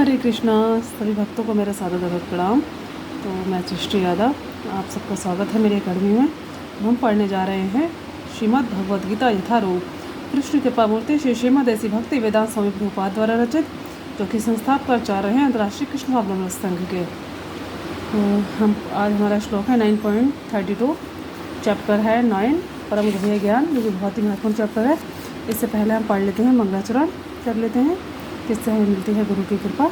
हरे कृष्णा। सभी भक्तों को मेरा सादर प्रणाम। तो मैं सृष्टि यादव, आप सबका स्वागत है मेरी अकेडमी में। हम पढ़ने जा रहे हैं श्रीमद् भगवद गीता यथारूप कृष्ण कृपा मूर्ति श्री श्रीमद ऐसी भक्ति वेदांत स्वामी प्रभुपाद द्वारा रचित, जो कि संस्थापक आचार्य हैं अंतर्राष्ट्रीय कृष्ण भावना संघ के। हम आज हमारा श्लोक है 9.32, चैप्टर है 9 परम गहन ज्ञान, जो कि बहुत ही महत्वपूर्ण चैप्टर है। इससे पहले हम पढ़ लेते हैं, मंगलाचरण कर लेते हैं, जिससे हमें मिलती है गुरु की कृपा।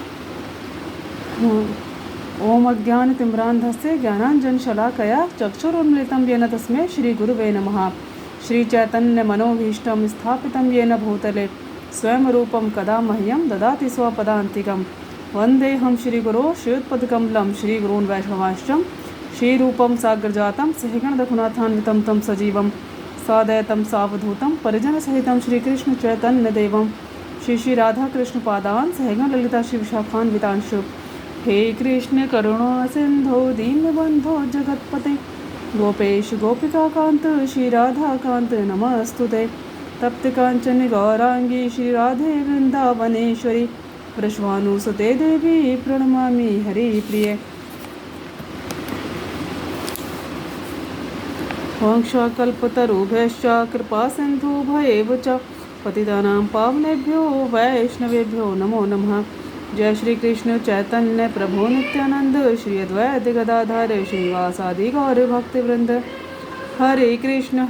ओम अज्ञान तिम्रांधस्य ज्ञानांजन शलाकया चक्षुरुन्मिलितं येन तस्मै श्री गुरुवे नमः। श्री चैतन्य मनोभीष्टं स्थापितं येन भूतले स्वयं रूपं कदा मह्यं ददाति स्वपदान्तिकं। वन्देऽहं श्रीगुरो श्रीयुत्पदकमलं श्रीगुरून् वैष्णवांश्च श्रीरूपं साग्रजातं सहगण रघुनाथान्वितं तं सजीवं सादयतं सावधूतं परिजनसहितं श्रीकृष्ण चैतन्यदेवं श्री राधा कृष्ण पादान सहगण ललिता शिव शाखान्वितांशु। हे कृष्ण करुणा सिंधो दीनबंधो जगतपते गोपेश गोपिका कांत श्री राधा कांत नमस्तुते। तप्त कांचन गौरांगी श्री राधे वृंदावनेश्वरी वृषभानुसुते देवी प्रणमामि हरि प्रिय। वंशाकल्पतरुभ्यश्च कृपा सिन्धुभ्येव च पतितानां पावनेभ्यो वैष्णवेभ्यो नमो नमः। जय श्री कृष्ण चैतन्य प्रभु नित्यानंद श्री अद्वैत गदाधर श्रीवासादि गौर भक्तवृंद। हरे कृष्ण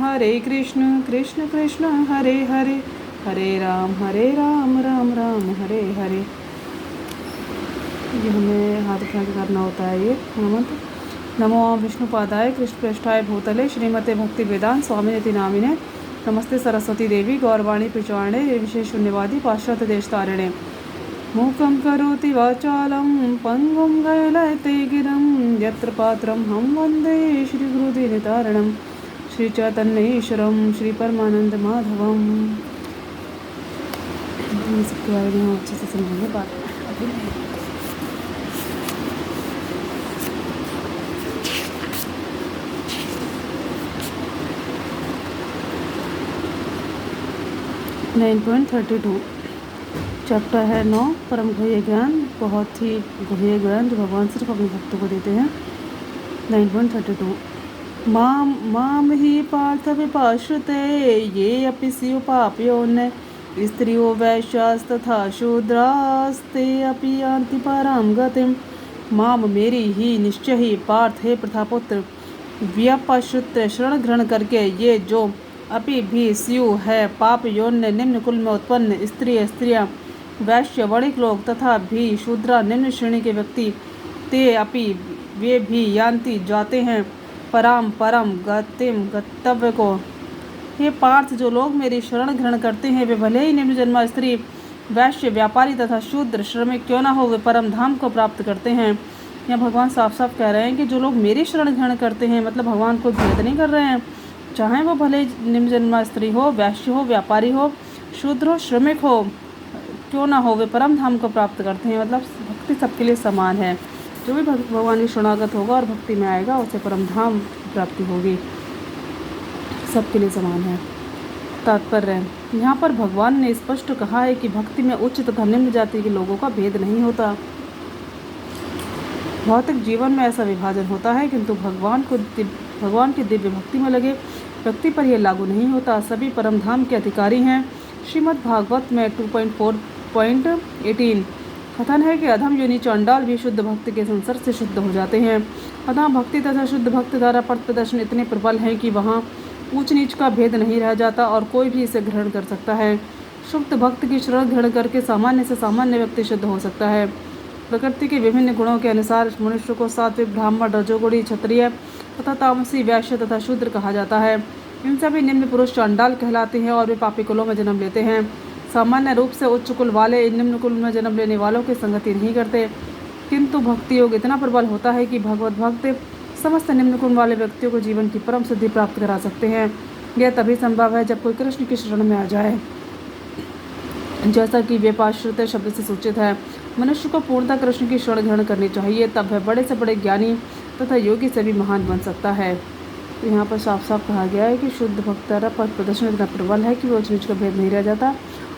कृष्ण कृष्ण हरे हरे, हरे राम राम राम हरे हरे। ये हमें हाथ उठा के करना होता है ये मंत्र। नमो विष्णुपादाय कृष्णप्रेष्ठाय भूतले श्रीमते भक्ति वेदांत स्वामिनिति नामिने नमस्ते सरस्वती देवी गौरवाणी प्रचारणे विशेष शून्यवादी पाश्चात्य देशतारिणे। मूकं करोति वाचालं पंगुं गैलयते गिरं यत्र पात्रं हम वन्दे श्रीगुरुदीनतारिणं श्रीचैतन्येश्वरं श्री परमानंद माधवम। सबके बारे में हम अच्छे से समझेंगे बात। चैप्टर है 9 परम गुह्य ज्ञान, बहुत ही गुह्य ज्ञान जो भगवान सिर्फ अपने भक्तों को देते हैं। 9.32 माम ही पार्थ विपाश्रुते ये अपि स्युः पापयोन्य स्त्रियो वैश्यास्तथा शूद्रास्ते अपि यान्ति परां गतिम्। माम मेरी ही निश्चय ही पार्थ हे प्रथापुत्र व्यपाश्रुत शरण ग्रहण करके ये जो अपि भी स्यु है पाप योन्य निम्न कुल में उत्पन्न स्त्रियाँ वैश्य वणिक लोग तथा भी शूद्रा निम्न श्रेणी के व्यक्ति ते अपि वे भी यान्ति जाते हैं परम गतिम गंतव्य को। हे पार्थ जो लोग मेरी शरण ग्रहण करते हैं वे भले ही निम्न जन्मा स्त्री वैश्य व्यापारी तथा शूद्र श्रमिक क्यों न हो वे परम धाम को प्राप्त करते हैं। यहाँ भगवान साफ साफ कह रहे हैं कि जो लोग मेरी शरण ग्रहण करते हैं मतलब भगवान को भेद नहीं कर रहे हैं, चाहे वो भले निम्न जन्मा स्त्री हो, वैश्य हो, व्यापारी हो, शूद्र हो, श्रमिक हो, क्यों ना हो वे परम धाम को प्राप्त करते हैं। मतलब भक्ति सबके लिए समान है। जो भी भगवान की शरणागत होगा और भक्ति में आएगा उसे परम धाम की प्राप्ति होगी, सबके लिए समान है। तात्पर्य यहाँ पर भगवान ने स्पष्ट कहा है कि भक्ति में उच्च तथा निम्न जाति के लोगों का भेद नहीं होता। भौतिक जीवन में ऐसा विभाजन होता है, किंतु भगवान की दिव्य भक्ति में लगे व्यक्ति पर यह लागू नहीं होता। सभी परम धाम के अधिकारी हैं। श्रीमद् भागवत में 2.4.18 कथन है कि अधम योनि चंडाल भी शुद्ध भक्ति के संसर्ग से शुद्ध हो जाते हैं। अधम भक्ति तथा शुद्ध भक्ति द्वारा पथ प्रदर्शन इतने प्रबल हैं कि वहाँ ऊंच नीच का भेद नहीं रह जाता और कोई भी इसे ग्रहण कर सकता है। शुद्ध भक्त की शरण ग्रहण करके सामान्य से सामान्य व्यक्ति शुद्ध हो सकता है। प्रकृति के विभिन्न गुणों के अनुसार मनुष्य को सात्विक, ब्राह्मण, रजोगुणी, क्षत्रिय तथा तामसी, वैश्य तथा शूद्र कहा जाता है। इन सभी निम्न पुरुष चंडाल कहलाते हैं और वे पापी कुलों में जन्म लेते हैं। सामान्य रूप से उच्च कुल वाले इन निम्न कुल में जन्म लेने वालों की संगति नहीं करते, किंतु भक्ति योग इतना प्रबल होता है कि भगवत भक्त समस्त निम्न कुल वाले व्यक्तियों को जीवन की परम सिद्धि प्राप्त करा सकते हैं। यह तभी संभव है जब कोई कृष्ण की शरण में आ जाए, जैसा कि व्यपाश्रुत शब्द से सूचित है। मनुष्य को पूर्णतः कृष्ण की शरण ग्रहण करनी चाहिए, तब वह बड़े से बड़े ज्ञानी तथा योगी से भी महान बन सकता है। तो यहाँ पर साफ साफ कहा गया है कि शुद्ध भक्त पथ प्रदर्शन इतना प्रबल है कि वो ऊंच नीच का भेद नहीं रह जाता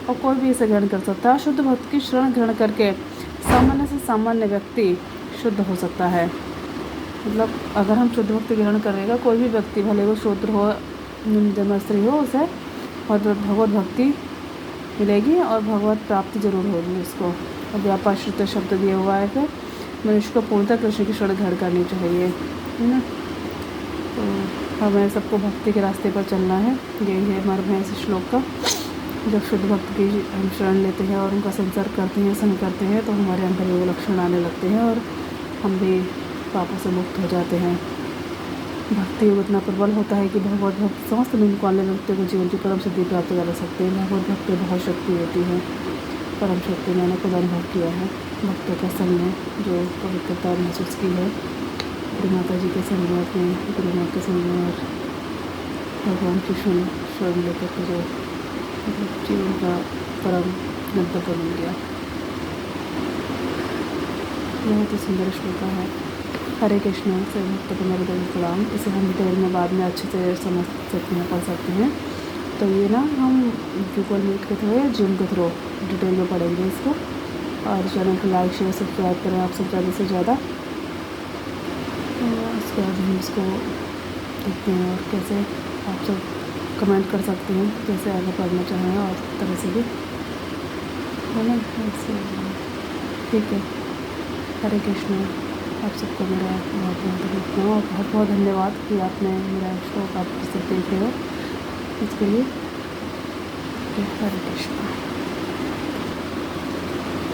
और कोई भी इसे ग्रहण कर सकता है। शुद्ध भक्त की शरण ग्रहण करके सामान्य से सामान्य व्यक्ति शुद्ध हो सकता है। मतलब अगर हम शुद्ध भक्ति ग्रहण करेगा, कोई भी व्यक्ति भले वो शूद्र हो, निम्न स्त्री हो, उसे और भगवत भक्ति मिलेगी और भगवत प्राप्ति जरूर होगी उसको। और व्यापाश्रित शब्द दिया हुआ है फिर मनुष्य को पूर्णतः कृष्ण की शरण ग्रहण करनी चाहिए, है ना। तो हमें सबको भक्ति के रास्ते पर चलना है, यही है मर्म है इस श्लोक का। जब शुद्ध भक्त की हम शरण लेते हैं और उनका संसर्ग करते हैं, संग करते हैं, तो हमारे अंदर वो लक्षण आने लगते हैं और हम भी पापों से मुक्त हो जाते हैं। भक्ति योग इतना प्रबल होता है कि भगवत भक्त समस्त निम्न वाले व्यक्तियों को जीवन की परम सिद्धि प्राप्त करा सकते हैं। भगवत भक्ति बहुत शक्ति होती है, परम शक्ति मैंने खुद अनुभव किया है भक्तों के संग में, जो पवित्रता महसूस की है गुरु माता जी के संग में, अपने गुरु माँ के संग में, और भगवान की शरण लेकर के जो जीवन का परम गंतव्य मिल गया। बहुत ही सुंदर श्लोक है। हरे कृष्ण से भक्त को मेरे दिल सलाम। इसे हम डिटेल में बाद में अच्छे से समझ सकते हैं, पढ़ सकते हैं। तो ये ना हम गूगल मीट के थ्रू या जूम के थ्रू डिटेल में पढ़ेंगे इसको। और चैनल को लाइक शेयर सब्सक्राइब करें आप सब ज़्यादा से ज़्यादा। उसके बाद हम इसको देखते हैं और कैसे आप सब कमेंट कर सकते हैं, जैसे आगे पढ़ना चाहें और तरह से भी, है ना। ठीक है, हरे कृष्ण। आप सबको मेरा बहुत बहुत और बहुत बहुत धन्यवाद कि आपने मेरा शो आप सब देख रहे हो, इसके लिए। हरे कृष्ण।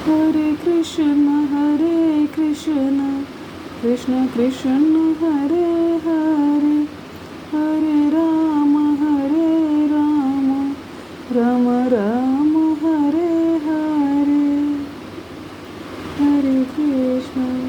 हरे कृष्ण कृष्ण कृष्ण हरे हरे, हरे राम राम राम हरे हरे, हरे कृष्ण।